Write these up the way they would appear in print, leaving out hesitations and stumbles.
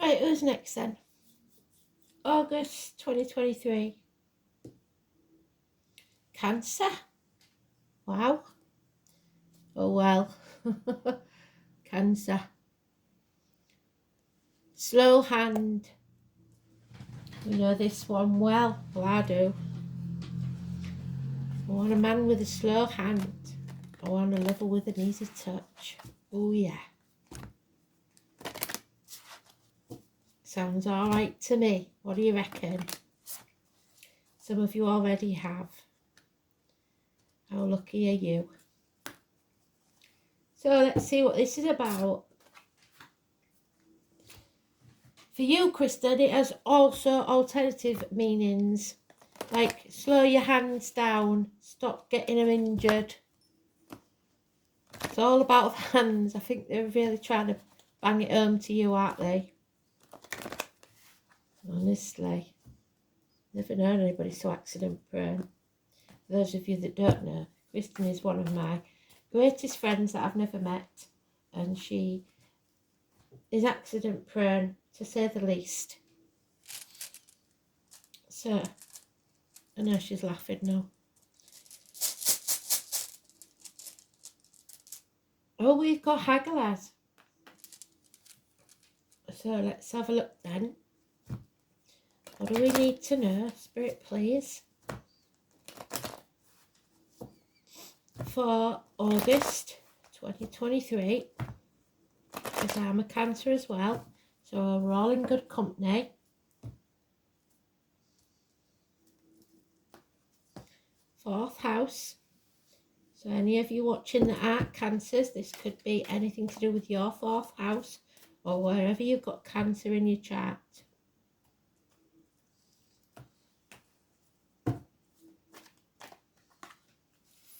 Right, who's next then? August 2023. Cancer. Wow. Oh well. Cancer. Slow hand. We know this one well. Well, I do. I want a man with a slow hand. I want a lover with an easy touch. Oh yeah. Sounds alright to me. What do you reckon? Some of you already have. How lucky are you? So let's see what this is about. For you, Kristen, it has also alternative meanings. Like slow your hands down, stop getting them injured. It's all about hands. I think they're really trying to bang it home to you, aren't they? Honestly. Never known anybody so accident prone. For those of you that don't know, Kristen is one of my greatest friends that I've never met. And she is accident prone, to say the least. So, I know she's laughing now. Oh, we've got hagglers. So let's have a look then. What do we need to know? Spirit, please. For August 2023. Because I'm a Cancer as well. So we're all in good company. Fourth house. So any of you watching that aren't Cancers, this could be anything to do with your fourth house or wherever you've got Cancer in your chart.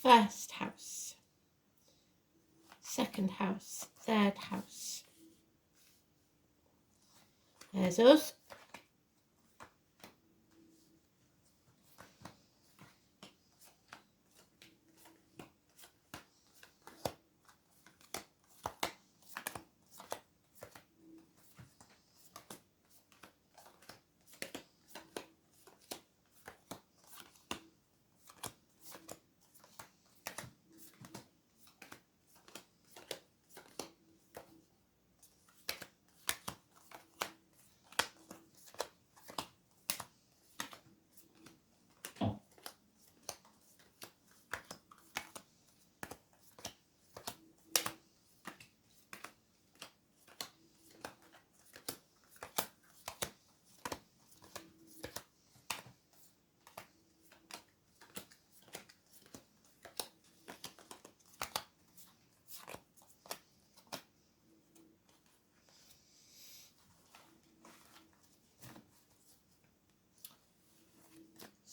First house, second house, third house. There's us.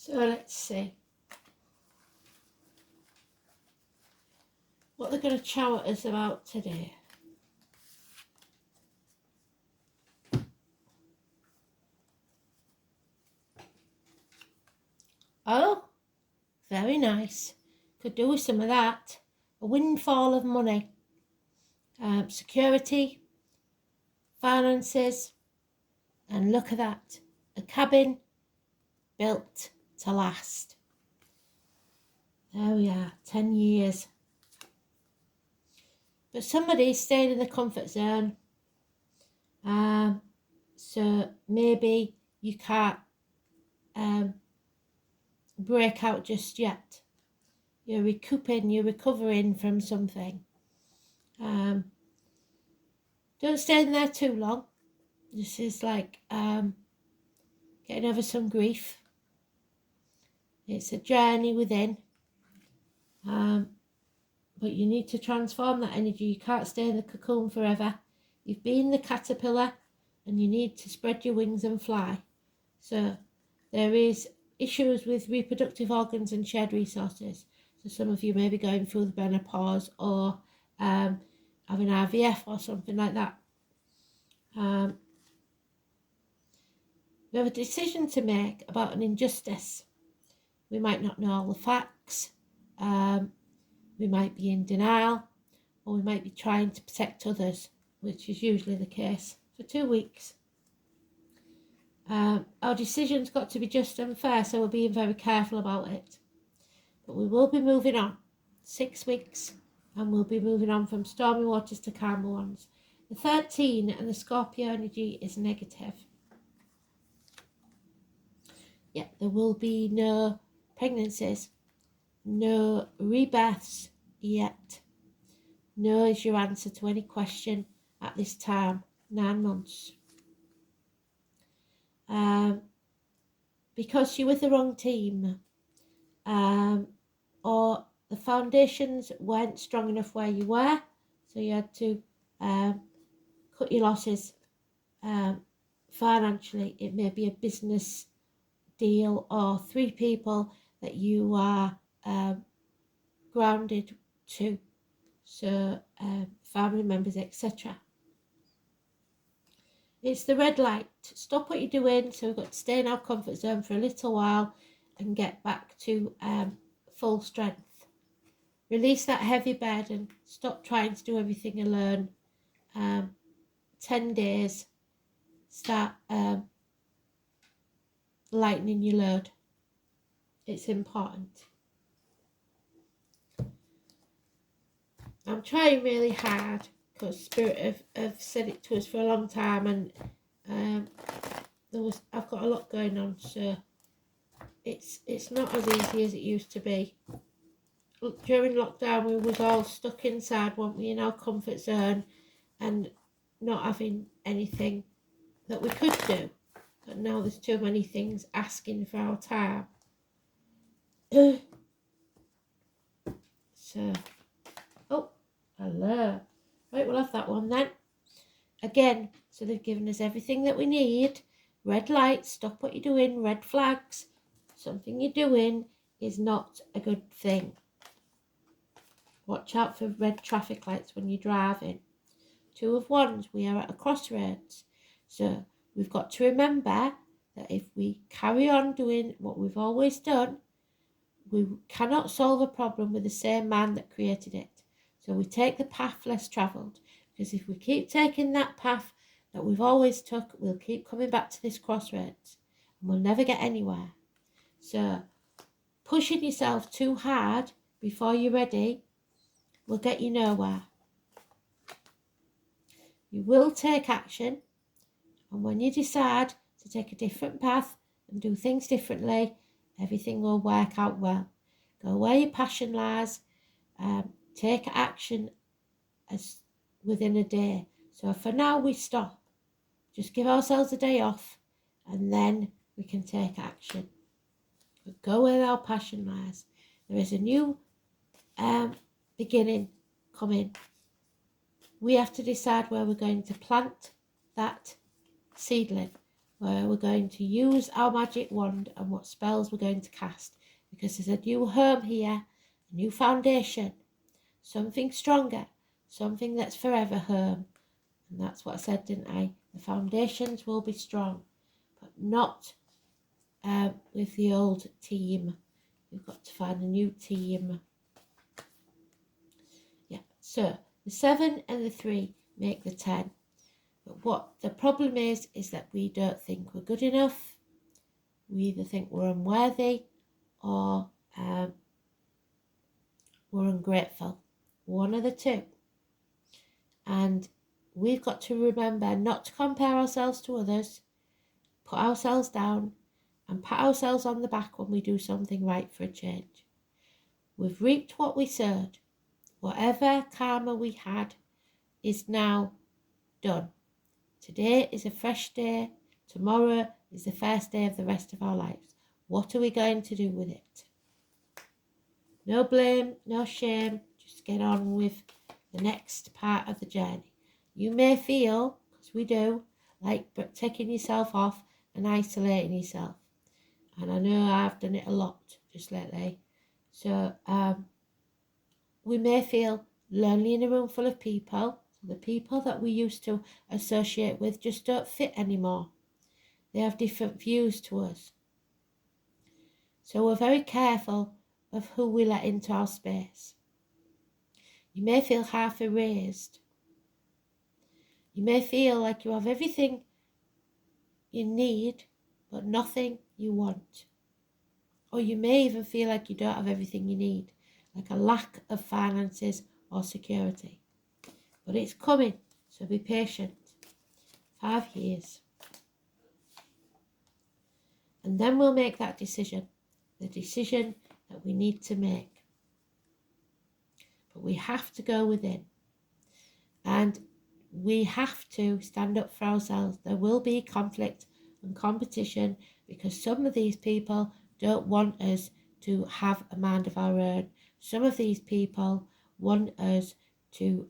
So let's see what they're going to chow at us about today. Oh, very nice. Could do with some of that. A windfall of money. Security, finances, and look at that. A cabin built to last. There we are, 10 years. But somebody's staying in the comfort zone. So maybe you can't break out just yet. You're recouping, you're recovering from something. Don't stay in there too long. This is like getting over some grief. It's a journey within. But you need to transform that energy. You can't stay in the cocoon forever. You've been the caterpillar and you need to spread your wings and fly. So there is issues with reproductive organs and shared resources. So some of you may be going through the menopause or having IVF or something like that. We have a decision to make about an injustice. We might not know all the facts. We might be in denial, or we might be trying to protect others, which is usually the case for 2 weeks. Our decision's got to be just and fair, so we're being very careful about it. But we will be moving on 6 weeks, and we'll be moving on from stormy waters to calmer ones. The 13 and the Scorpio energy is negative. Yeah, there will be no pregnancies, no rebirths yet. No is your answer to any question at this time. 9 months. Because you're with the wrong team, or the foundations weren't strong enough where you were, so you had to cut your losses financially. It may be a business deal or 3 people that you are grounded to, so family members, etc. It's the red light. Stop what you're doing. So we've got to stay in our comfort zone for a little while and get back to full strength. Release that heavy burden. Stop trying to do everything alone. 10 days. Start lightening your load. It's important. I'm trying really hard because Spirit have said it to us for a long time, and I've got a lot going on, so it's not as easy as it used to be. During lockdown, we was all stuck inside, weren't we, in our comfort zone, and not having anything that we could do. But now there's too many things asking for our time. So, oh, hello. Right, we'll have that one then. Again, so they've given us everything that we need. Red lights, stop what you're doing. Red flags, something you're doing is not a good thing. Watch out for red traffic lights when you're driving. 2 of Wands, we are at a crossroads. So we've got to remember that if we carry on doing what we've always done, we cannot solve a problem with the same man that created it. So we take the path less travelled, because if we keep taking that path that we've always took, we'll keep coming back to this crossroads and we'll never get anywhere. So pushing yourself too hard before you're ready will get you nowhere. You will take action, and when you decide to take a different path and do things differently, everything will work out well. Go where your passion lies. Take action as within a day. So for now we stop. Just give ourselves a day off, and then we can take action. But go where our passion lies. There is a new beginning coming. We have to decide where we're going to plant that seedling, where we're going to use our magic wand and what spells we're going to cast, because there's a new home here, a new foundation, something stronger, something that's forever home. And that's what I said, didn't I? The foundations will be strong, but not with the old team. We've got to find a new team. Yeah, so the 7 and the 3 make the 10. But what the problem is that we don't think we're good enough. We either think we're unworthy or we're ungrateful. One of the two. And we've got to remember not to compare ourselves to others, put ourselves down and pat ourselves on the back when we do something right for a change. We've reaped what we sowed. Whatever karma we had is now done. Today is a fresh day. Tomorrow is the first day of the rest of our lives. What are we going to do with it? No blame, no shame. Just get on with the next part of the journey. You may feel, because we do, like taking yourself off and isolating yourself. And I know I've done it a lot just lately. So we may feel lonely in a room full of people. The people that we used to associate with just don't fit anymore. They have different views to us. So we're very careful of who we let into our space. You may feel half erased. You may feel like you have everything you need but nothing you want. Or you may even feel like you don't have everything you need, like a lack of finances or security. But it's coming, so be patient. 5 years. And then we'll make that decision, the decision that we need to make. But we have to go within. And we have to stand up for ourselves. There will be conflict and competition because some of these people don't want us to have a mind of our own. Some of these people want us to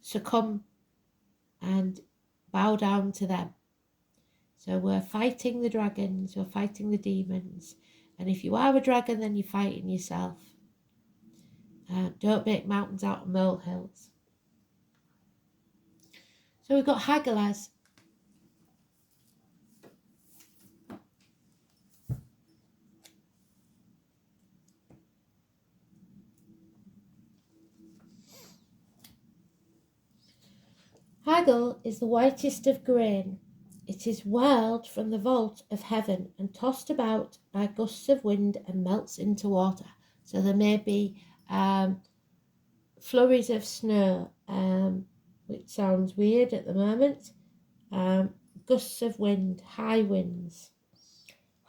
succumb and bow down to them. So we're fighting the dragons, we're fighting the demons. And if you are a dragon, then you're fighting yourself. Don't make mountains out of molehills. So we've got Hagalaz. Haggle is the whitest of grain. It is whirled from the vault of heaven and tossed about by gusts of wind and melts into water. So there may be flurries of snow, which sounds weird at the moment. Gusts of wind, high winds.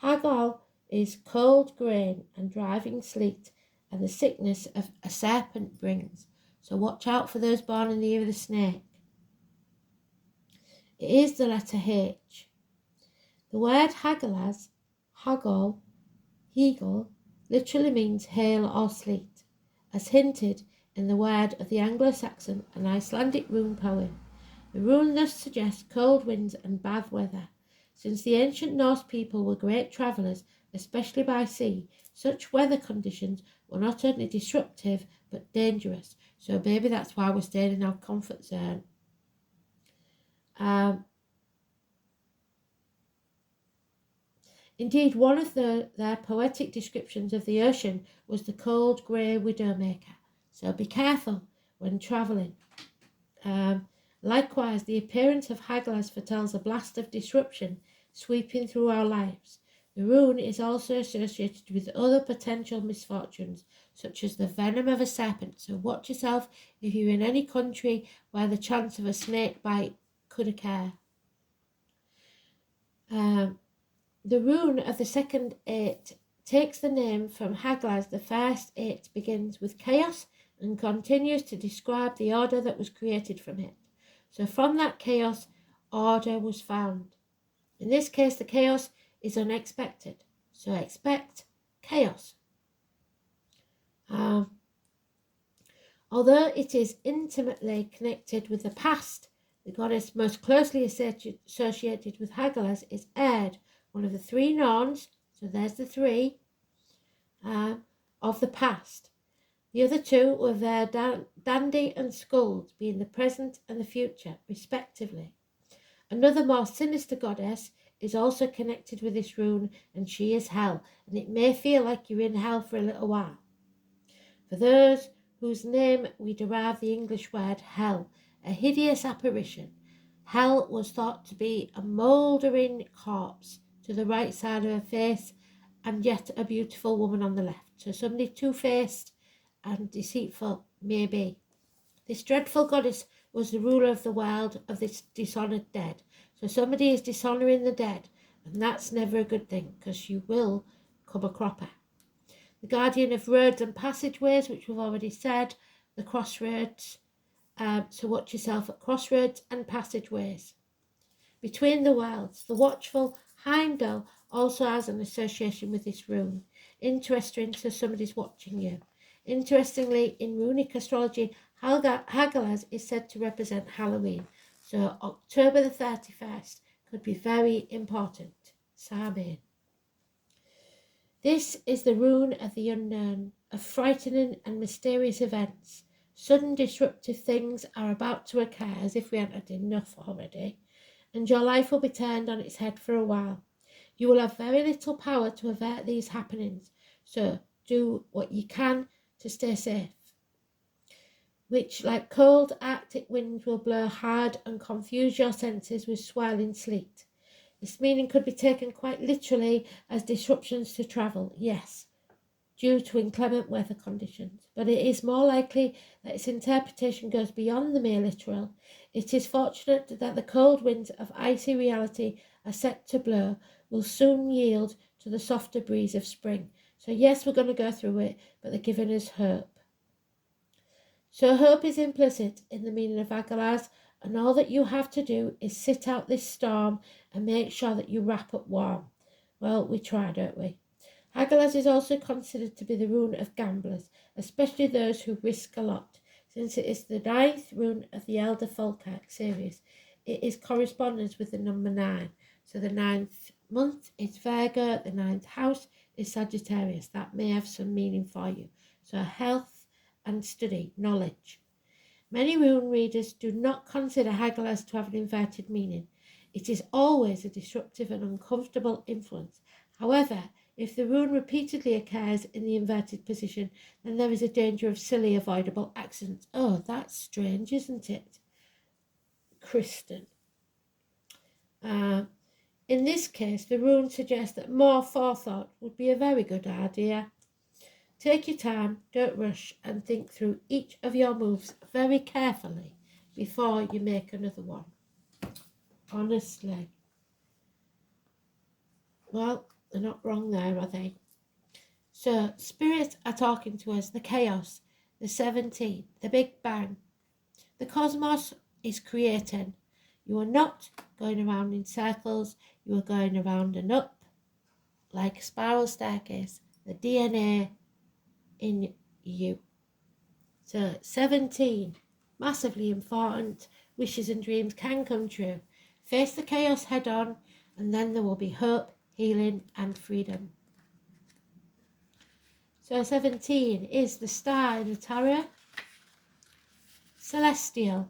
Haggle is cold grain and driving sleet, and the sickness of a serpent brings. So watch out for those born in the year of the snake. It is the letter H. The word Hagalaz, Hagol, Hegel, literally means hail or sleet, as hinted in the word of the Anglo-Saxon and Icelandic rune poem. The rune thus suggests cold winds and bad weather. Since the ancient Norse people were great travellers, especially by sea, such weather conditions were not only disruptive but dangerous. So maybe that's why we're staying in our comfort zone. Indeed, one of their poetic descriptions of the ocean was the cold grey widowmaker. So be careful when travelling. Likewise, the appearance of Hagalaz foretells a blast of disruption sweeping through our lives. The rune is also associated with other potential misfortunes, such as the venom of a serpent. So watch yourself if you're in any country where the chance of a snake bite could occur. The rune of the second 8 takes the name from Hagalaz. The first 8 begins with chaos and continues to describe the order that was created from it. So from that chaos, order was found. In this case, the chaos is unexpected. So expect chaos. Although it is intimately connected with the past, the goddess most closely associated with Hagalaz is Erd, one of the 3 Norns, so there's the 3, of the past. The other 2 were their Dandy and Skuld, being the present and the future, respectively. Another more sinister goddess is also connected with this rune, and she is Hel, and it may feel like you're in hell for a little while. For those whose name we derive the English word hell, a hideous apparition. Hel was thought to be a mouldering corpse to the right side of her face, and yet a beautiful woman on the left. So somebody two-faced and deceitful, maybe. This dreadful goddess was the ruler of the world of this dishonoured dead. So somebody is dishonouring the dead, and that's never a good thing, because you will come a cropper. The guardian of roads and passageways, which we've already said, the crossroads. So watch yourself at crossroads and passageways. Between the worlds, the watchful Heimdall also has an association with this rune. Interesting, so somebody's watching you. Interestingly, in runic astrology, Hagalaz is said to represent Halloween. So October the 31st could be very important. Samhain. This is the rune of the unknown, of frightening and mysterious events. Sudden disruptive things are about to occur, as if we hadn't had enough already, and your life will be turned on its head for a while. You will have very little power to avert these happenings, so do what you can to stay safe, which, like cold Arctic winds, will blow hard and confuse your senses with swirling sleet. This meaning could be taken quite literally as disruptions to travel, yes, due to inclement weather conditions, but it is more likely that its interpretation goes beyond the mere literal. It is fortunate that the cold winds of icy reality are set to blow will soon yield to the softer breeze of spring. So yes, we're going to go through it, but they're giving us hope. So hope is implicit in the meaning of Agalaz, and all that you have to do is sit out this storm and make sure that you wrap up warm. Well, we try, don't we? Agalaz is also considered to be the rune of gamblers, especially those who risk a lot. Since it is the 9th rune of the Elder Folkart series, it is correspondence with the number 9. So the 9th month is Virgo, the 9th house is Sagittarius. That may have some meaning for you. So health and study, knowledge. Many rune readers do not consider Agalaz to have an inverted meaning. It is always a disruptive and uncomfortable influence. However, if the rune repeatedly occurs in the inverted position, then there is a danger of silly, avoidable accidents. Oh, that's strange, isn't it, Kristen? In this case, the rune suggests that more forethought would be a very good idea. Take your time, don't rush, and think through each of your moves very carefully before you make another one. Honestly. Well, they're not wrong there, are they? So, spirits are talking to us, the chaos, the 17, the Big Bang. The cosmos is creating. You are not going around in circles, you are going around and up, like a spiral staircase, the DNA in you. So 17, massively important. Wishes and dreams can come true. Face the chaos head on, and then there will be hope, healing and freedom. So 17 is the star in the tarot. Celestial.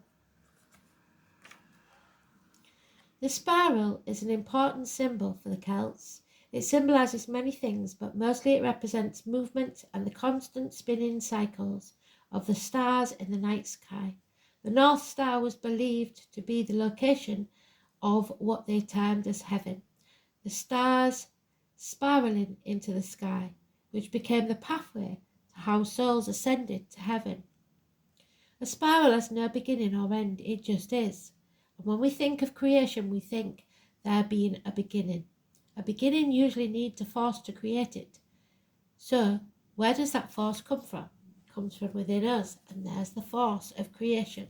The spiral is an important symbol for the Celts. It symbolises many things, but mostly it represents movement and the constant spinning cycles of the stars in the night sky. The North Star was believed to be the location of what they termed as heaven, the stars spiralling into the sky, which became the pathway to how souls ascended to heaven. A spiral has no beginning or end, it just is. And when we think of creation, we think there being a beginning. A beginning usually needs a force to create it. So, where does that force come from? It comes from within us, and there's the force of creation.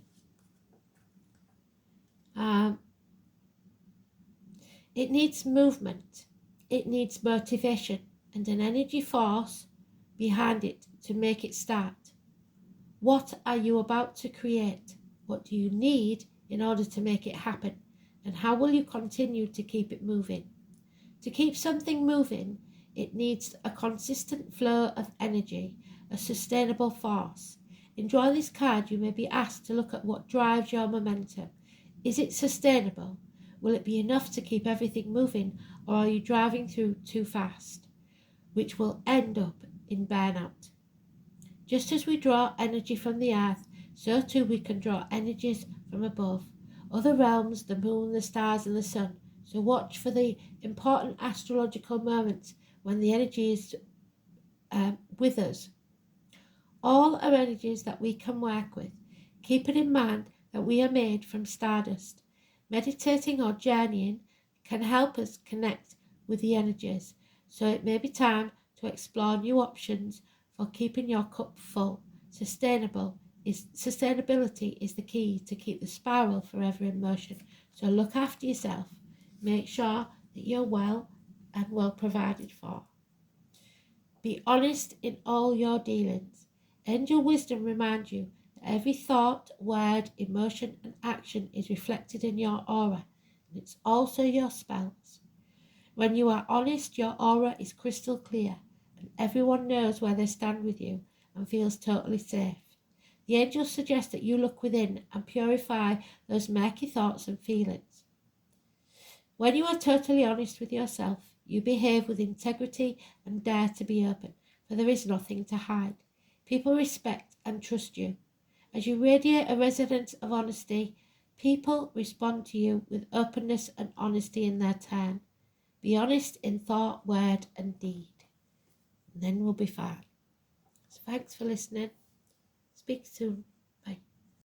It needs movement, it needs motivation, and an energy force behind it to make it start. What are you about to create? What do you need in order to make it happen? And how will you continue to keep it moving? To keep something moving, it needs a consistent flow of energy, a sustainable force. In drawing this card, you may be asked to look at what drives your momentum. Is it sustainable? Will it be enough to keep everything moving, or are you driving through too fast, which will end up in burnout? Just as we draw energy from the earth, so too we can draw energies from above, other realms, the moon, the stars and the sun. So watch for the important astrological moments when the energy is with us. All are energies that we can work with. Keep it in mind that we are made from stardust. Meditating or journeying can help us connect with the energies, so it may be time to explore new options for keeping your cup full. Sustainability is the key to keep the spiral forever in motion. So look after yourself. Make sure that you're well and well provided for. Be honest in all your dealings. Angel wisdom reminds you that every thought, word, emotion and action is reflected in your aura, and it's also your spells. When you are honest, your aura is crystal clear, and everyone knows where they stand with you and feels totally safe. The angels suggest that you look within and purify those murky thoughts and feelings. When you are totally honest with yourself, you behave with integrity and dare to be open, for there is nothing to hide. People respect and trust you. As you radiate a resonance of honesty, People respond to you with openness and honesty in their turn. Be honest in thought, word and deed. And then we'll be fine. So thanks for listening. Speak soon.